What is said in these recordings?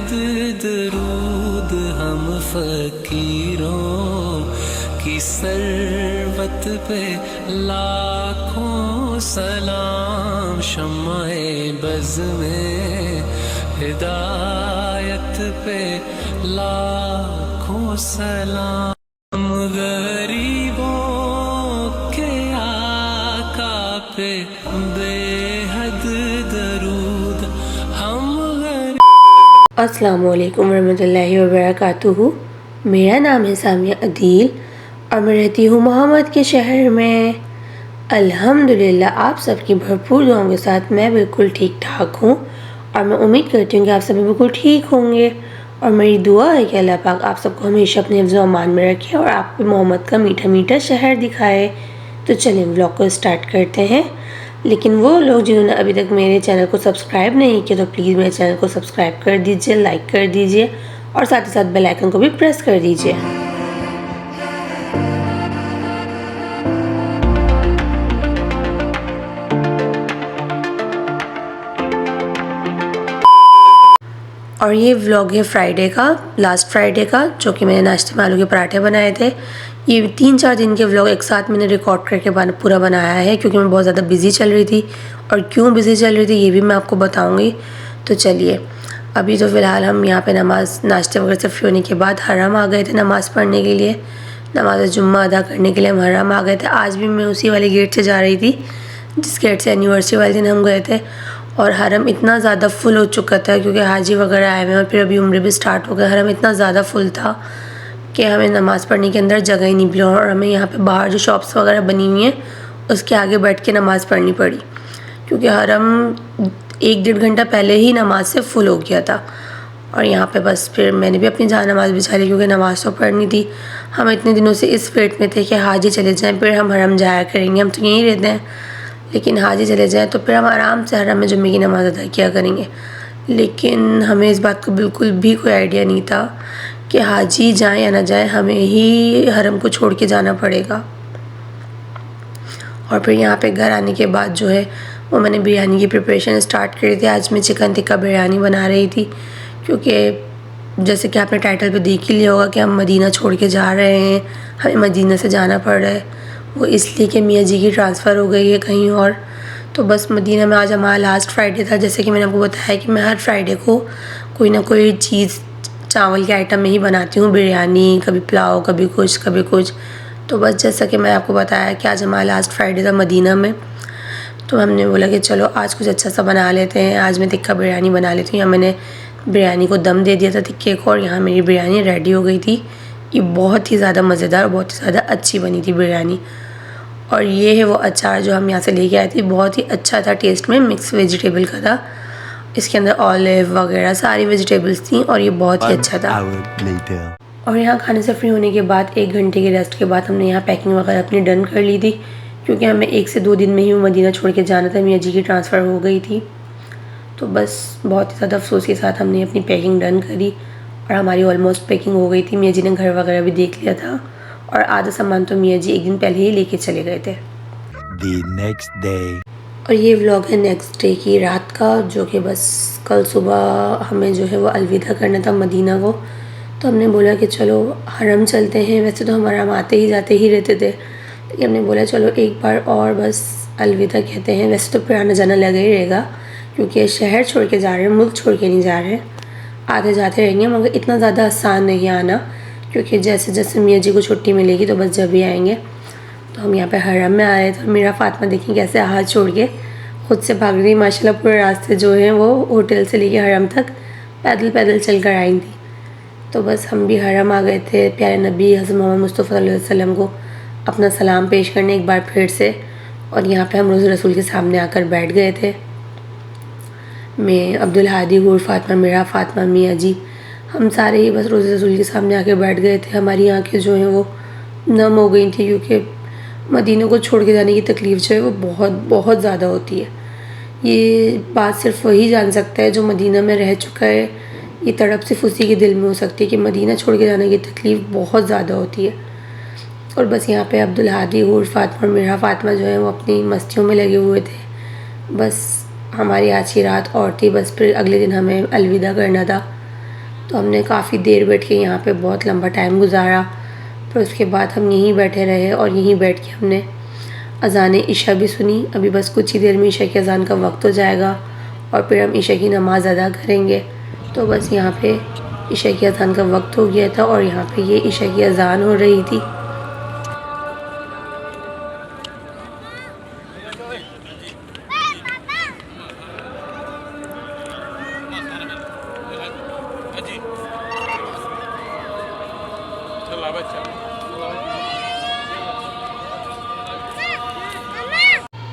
बेहद दरूद हम फकीरों की सरवत पे लाखों सलाम। शम्माए बज़ में हिदायत पे लाखों सलाम। गरीबों के आका पे बेहद दरूद हम। अस्सलाम वालेकुम रहमतुल्लाहि व बरकातुहू। मेरा नाम है सामिया अदील और मैं रहती हूँ मोहम्मद के शहर में। अल्हम्दुलिल्लाह आप सबकी भरपूर दुआओं के साथ मैं बिल्कुल ठीक ठाक हूँ और मैं उम्मीद करती हूँ कि आप सभी बिल्कुल ठीक होंगे। और मेरी दुआ है कि अल्लाह पाक आप सबको हमेशा अपने हिफ्ज़ व अमान में रखे और आपको मोहम्मद का मीठा मीठा शहर दिखाए। तो चलिए व्लॉग को स्टार्ट करते हैं। लेकिन वो लोग जिन्होंने अभी तक मेरे चैनल को सब्सक्राइब नहीं किया तो प्लीज़ मेरे चैनल को सब्सक्राइब कर दीजिए, लाइक कर दीजिए और साथ ही साथ बेल आइकन को भी प्रेस कर दीजिए। और ये व्लॉग है फ्राइडे का, लास्ट फ्राइडे का, जो कि मैंने नाश्ते में आलू के पराठे बनाए थे। ये 3-4 दिन के व्लॉग एक साथ मैंने रिकॉर्ड करके पूरा बनाया है क्योंकि मैं बहुत ज़्यादा बिज़ी चल रही थी। और क्यों बिज़ी चल रही थी ये भी मैं आपको बताऊंगी। तो चलिए अभी तो फ़िलहाल हम यहाँ पे नमाज़ नाश्ते वगैरह से फ्री होने के बाद हरम आ गए थे नमाज़ पढ़ने के लिए, नमाज जुम्मा अदा करने के लिए हम हरम आ गए थे। आज भी मैं उसी वाले गेट से जा रही थी जिस गेट से एनिवर्सरी वाले दिन हम गए थे। और हरम इतना ज़्यादा फुल हो चुका था क्योंकि हाजी वगैरह आए हुए हैं और फिर अभी उम्र भी स्टार्ट हो गया। हरम इतना ज़्यादा फुल था कि हमें नमाज़ पढ़ने के अंदर जगह ही नहीं मिली और हमें यहाँ पे बाहर जो शॉप्स वगैरह बनी हुई हैं उसके आगे बैठ के नमाज़ पढ़नी पड़ी क्योंकि हरम 1-1.5 घंटा पहले ही नमाज से फुल हो गया था। और यहाँ पे बस फिर मैंने भी अपनी जान नमाज़ बिछा ली क्योंकि नमाज़ तो पढ़नी थी। हम इतने दिनों से इस वेट में थे कि हाजी चले जाएँ फिर हम हरम जाया करेंगे, हम तो यहीं रहते हैं, लेकिन हाजी चले जाएँ तो फिर हम आराम से हरम में जुम्मे की नमाज़ अदा किया करेंगे। लेकिन हमें इस बात का बिल्कुल भी कोई आइडिया नहीं था कि हाजी जाएँ या ना जाएँ हमें ही हरम को छोड़ के जाना पड़ेगा। और फिर यहाँ पे घर आने के बाद जो है वो मैंने बिरयानी की प्रिपरेशन स्टार्ट करी थी। आज मैं चिकन टिक्का बिरयानी बना रही थी क्योंकि जैसे कि आपने टाइटल पे देख ही लिया होगा कि हम मदीना छोड़ के जा रहे हैं, हमें मदीना से जाना पड़ रहा है। वो इसलिए कि मियाँ जी की ट्रांसफ़र हो गई है कहीं और। तो बस मदीना में आज हमारा लास्ट फ्राइडे था। जैसे कि मैंने आपको बताया कि मैं हर फ्राइडे को कोई ना कोई चीज़ चावल के आइटम में ही बनाती हूँ, बिरयानी, कभी पुलाव, कभी कुछ कभी कुछ। तो बस जैसा कि मैं आपको बताया कि आज हमारा लास्ट फ्राइडे था मदीना में, तो हमने बोला कि चलो आज कुछ अच्छा सा बना लेते हैं। आज मैं टिक्का बिरयानी बना लेती हूँ। यहाँ मैंने बिरयानी को दम दे दिया था टिक्के को और यहाँ मेरी बिरयानी रेडी हो गई थी। ये बहुत ही ज़्यादा मज़ेदार और बहुत ही ज़्यादा अच्छी बनी थी बिरयानी। और ये है वो अचार जो हम यहाँ से लेके आए थे, बहुत ही अच्छा था टेस्ट में, मिक्स वेजिटेबल का था। इसके अंदर ऑलिव वगैरह सारी वेजिटेबल्स थी और ये बहुत ही अच्छा था। और यहाँ खाने से फ्री होने के बाद 1 घंटे के रेस्ट के बाद हमने यहाँ पैकिंग वगैरह अपनी डन कर ली थी क्योंकि हमें 1 से 2 दिन में ही मदीना छोड़ के जाना था, मियाँ जी की ट्रांसफ़र हो गई थी। तो बस बहुत ही ज़्यादा अफसोस के साथ हमने अपनी पैकिंग डन करी और हमारी ऑलमोस्ट पैकिंग हो गई थी। मियाँ जी ने घर वगैरह भी देख लिया था और आधा सामान तो मियाँ जी 1 दिन पहले ही लेके चले गए थे। The next day. और ये व्लॉग है नेक्स्ट डे की रात का, जो कि बस कल सुबह हमें जो है वो अलविदा करना था मदीना को। तो हमने बोला कि चलो हरम चलते हैं। वैसे तो हम हरम आते ही जाते ही रहते थे, लेकिन हमने बोला चलो एक बार और बस अलविदा कहते हैं। वैसे तो फिर आना जाना लगा ही रहेगा क्योंकि शहर छोड़ के जा रहे हैं, मुल्क छोड़ के नहीं जा रहे हैं, आते जाते रहेंगे, मगर इतना ज़्यादा आसान नहीं आना क्योंकि जैसे जैसे मियाँ जी को छुट्टी मिलेगी तो बस जब ही आएंगे। तो हम यहाँ पे हरम में आए थे। मेरा फ़ातिमा देखिए कैसे हाथ छोड़ के खुद से भाग रही, माशाल्लाह पूरे रास्ते जो हैं वो होटल से लेके हरम तक पैदल पैदल चल कर आई थी। तो बस हम भी हरम आ गए थे प्यारे नबी हज़रत मोहम्मद मुस्तफ़ा सल्लल्लाहु अलैहि वसल्लम को अपना सलाम पेश करने एक बार फिर से। और यहाँ पे हम रोज़े रसूल के सामने आकर बैठ गए थे। मैं, अब्दुल हादी, हूर फ़ातिमा, मेरा फ़ातिमा, मियाँ जी, हम सारे ही बस रोज़े रसूल के सामने आके बैठ गए थे। हमारी आँखें जो हैं वो नम हो गई थी क्योंकि मदीना को छोड़ के जाने की तकलीफ़ जो है वो बहुत बहुत ज़्यादा होती है। ये बात सिर्फ वही जान सकता है जो मदीना में रह चुका है। ये तड़प सिर्फ उसी के दिल में हो सकती है कि मदीना छोड़ के जाने की तकलीफ़ बहुत ज़्यादा होती है। और बस यहाँ पे अब्दुल हादी, हूर फ़ातिमा और मेरा फ़ातिमा जो है वो अपनी मस्तियों में लगे हुए थे। बस हमारी आज की रात और थी, बस फिर अगले दिन हमें अलविदा करना था। तो हमने काफ़ी देर बैठ के यहाँ पे बहुत लंबा टाइम गुजारा। फिर उसके बाद हम यहीं बैठे रहे और यहीं बैठ के हमने अज़ान इशा भी सुनी। अभी बस कुछ ही देर में इशा की अज़ान का वक्त हो जाएगा और फिर हम इशा की नमाज़ अदा करेंगे। तो बस यहाँ पे इशा की अज़ान का वक्त हो गया था और यहाँ पे ये इशा की अज़ान हो रही थी।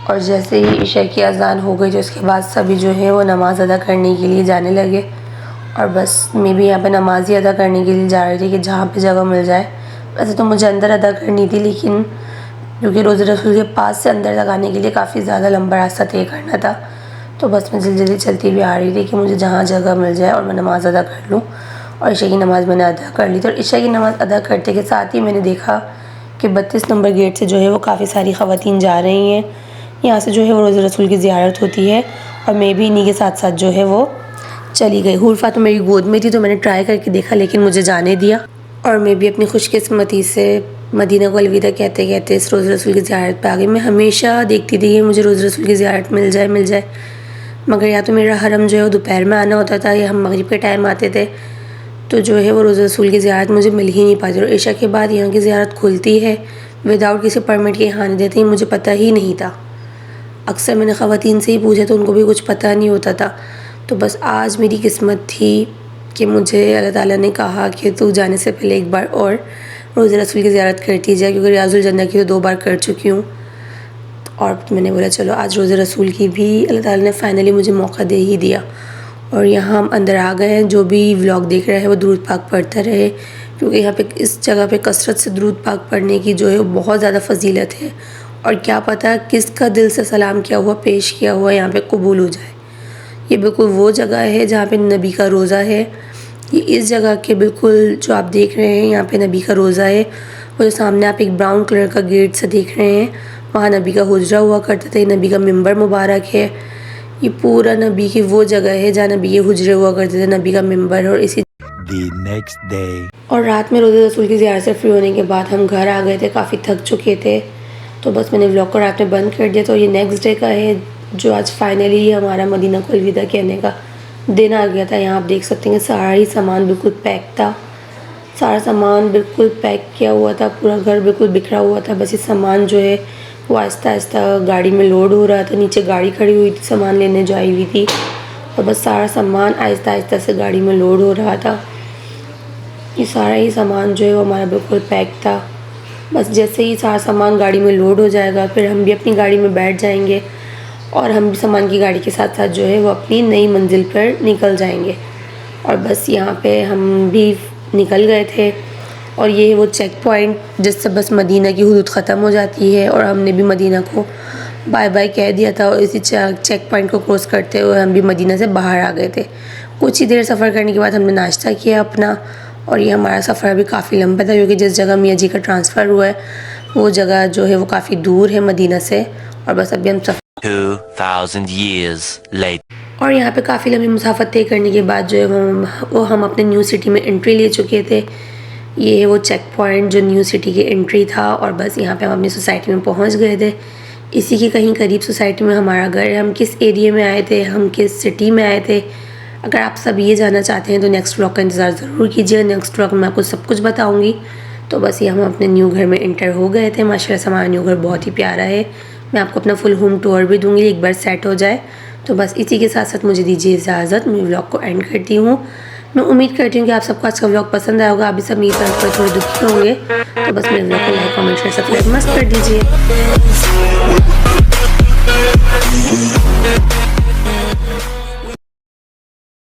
और जैसे ही इशा की अज़ान हो गई तो उसके बाद सभी जो है वो नमाज़ अदा करने के लिए जाने लगे। और बस मैं भी यहाँ पे नमाज़ ही अदा करने के लिए जा रही थी कि जहाँ पे जगह मिल जाए। वैसे तो मुझे अंदर अदा करनी थी, लेकिन क्योंकि रोज़े रसूल के पास से अंदर तक आने के लिए काफ़ी ज़्यादा लंबा रास्ता तय करना था, तो बस मैं जल्दी जल्दी चलती हुई आ रही थी कि मुझे जहाँ जगह मिल जाए और मैं नमाज़ अदा कर लूँ। और इशा की नमाज़ मैंने अदा कर ली थी। और इशा की नमाज़ अदा करते के साथ ही मैंने देखा कि 32 नंबर गेट से जो है वो काफ़ी सारी ख़वातीन जा रही हैं। यहाँ से जो है वो रोज़े रसूल की ज़ियारत होती है और मैं भी इन्हीं के साथ साथ जो है वो चली गई। हुरफा तो मेरी गोद में थी तो मैंने ट्राई करके देखा, लेकिन मुझे जाने दिया। और मैं भी अपनी खुशकिस्मती से मदीना को अलविदा कहते कहते इस रोज़े रसूल की ज़ियारत पे आ गई। मैं हमेशा देखती थी कि मुझे रोज़े रसूल की ज़ियारत मिल जाए, मगर या तो मेरा हरम जो है वो दोपहर में आना होता था या हम मगरिब के टाइम आते थे, तो जो है वो रोज़े रसूल की ज़ियारत मुझे मिल ही नहीं पाती। और इशा के बाद यहाँ की ज़ियारत खुलती है विदाउट किसी परमिट के, यहाँ नहीं देते, मुझे पता ही नहीं था। अक्सर मैंने ख़वातीन से ही पूछा तो उनको भी कुछ पता नहीं होता था। तो बस आज मेरी किस्मत थी कि मुझे अल्लाह ताला ने कहा कि तू जाने से पहले एक बार और रोज़े रसूल की ज़ियारत करती जाए, क्योंकि रियाज़ुल जन्नह की तो 2 बार कर चुकी हूँ। और मैंने बोला चलो आज रोज़े रसूल की भी अल्लाह ताला ने फ़ाइनली मुझे मौका दे ही दिया। और यहाँ हम अंदर आ गए हैं। जो भी व्लॉग देख रहा है वो दुरूद पाक पढ़ता रहे, क्योंकि यहाँ पे इस जगह पे कसरत से दुरूद पाक पढ़ने की जो है बहुत ज़्यादा फजीलत है। और क्या पता किसका दिल से सलाम किया हुआ, पेश किया हुआ यहाँ पे कबूल हो जाए। ये बिल्कुल वो जगह है जहाँ पे नबी का रोज़ा है। ये इस जगह के बिल्कुल जो आप देख रहे हैं यहाँ पे नबी का रोज़ा है। वो जो सामने आप एक ब्राउन कलर का गेट से देख रहे हैं, वहाँ नबी का हुजरा हुआ करता था। ये नबी का मिंबर मुबारक है। ये पूरा नबी की वो जगह है जहाँ नबी के हुजरे हुआ करते थे, नबी का मिंबर। और इसी The next day. और रात में रोज़े रसूल की ज़ियारत से फ्री होने के बाद हम घर आ गए थे, काफ़ी थक चुके थे, तो बस मैंने व्लॉग को रात में बंद कर दिया। तो ये नेक्स्ट डे का है, जो आज फाइनली हमारा मदीना को अलविदा कहने का दिन आ गया था। यहाँ आप देख सकते हैं सारा ही सामान बिल्कुल पैक था, सारा सामान बिल्कुल पैक किया हुआ था, पूरा घर बिल्कुल बिखरा हुआ था। बस ये सामान जो है वो आहिस्ता आहिस्ता गाड़ी में लोड हो रहा था। नीचे गाड़ी खड़ी हुई थी सामान लेने जो आई हुई थी, और बस सारा सामान आहिस्ता आहिस्ता से गाड़ी में लोड हो रहा था। ये सारा ही सामान जो है वो हमारा बिल्कुल पैक था। बस जैसे ही सारा सामान गाड़ी में लोड हो जाएगा फिर हम भी अपनी गाड़ी में बैठ जाएंगे और हम भी सामान की गाड़ी के साथ साथ जो है वो अपनी नई मंजिल पर निकल जाएंगे। और बस यहाँ पे हम भी निकल गए थे। और ये वो चेक पॉइंट जिससे बस मदीना की हुदूद ख़त्म हो जाती है, और हमने भी मदीना को बाय बाय कह दिया था। और इसी चेक पॉइंट को क्रॉस करते हुए हम भी मदीना से बाहर आ गए थे। कुछ ही देर सफ़र करने के बाद हमने नाश्ता किया अपना, और ये हमारा सफ़र भी काफ़ी लंबा था, क्योंकि जिस जगह मियाँ जी का ट्रांसफ़र हुआ है वो जगह जो है वो काफ़ी दूर है मदीना से। और बस अभी हम 2000 years later. और यहाँ पे काफ़ी लंबी मुसाफत तय करने के बाद जो है वो हम अपने न्यू सिटी में एंट्री ले चुके थे। ये है वो चेक पॉइंट जो न्यू सिटी की एंट्री था। और बस यहाँ पे हम अपनी सोसाइटी में पहुँच गए थे। इसी के कहीं करीब सोसाइटी में हमारा घर है। हम किस एरिया में आए थे, हम किस सिटी में आए थे, अगर आप सब ये जानना चाहते हैं तो नेक्स्ट व्लॉग का इंतज़ार ज़रूर कीजिए। नेक्स्ट व्लॉग में आपको सब कुछ बताऊँगी। तो बस ये हम अपने न्यू घर में एंटर हो गए थे। माशाल्लाह से हमारा न्यू घर बहुत ही प्यारा है। मैं आपको अपना फुल होम टूर भी दूँगी एक बार सेट हो जाए। तो बस इसी के साथ साथ मुझे दीजिए इजाज़त, मैं व्लॉग को एंड करती हूँ। मैं उम्मीद करती हूँ कि आप सबको आज का व्लॉग पसंद आया होगा। अभी सब मेरी तरफ पर थोड़े दुखी होंगे, तो बस मेरे व्लॉग को लाइक कमेंट शेयर सब्सक्राइब मस्त कर दीजिए।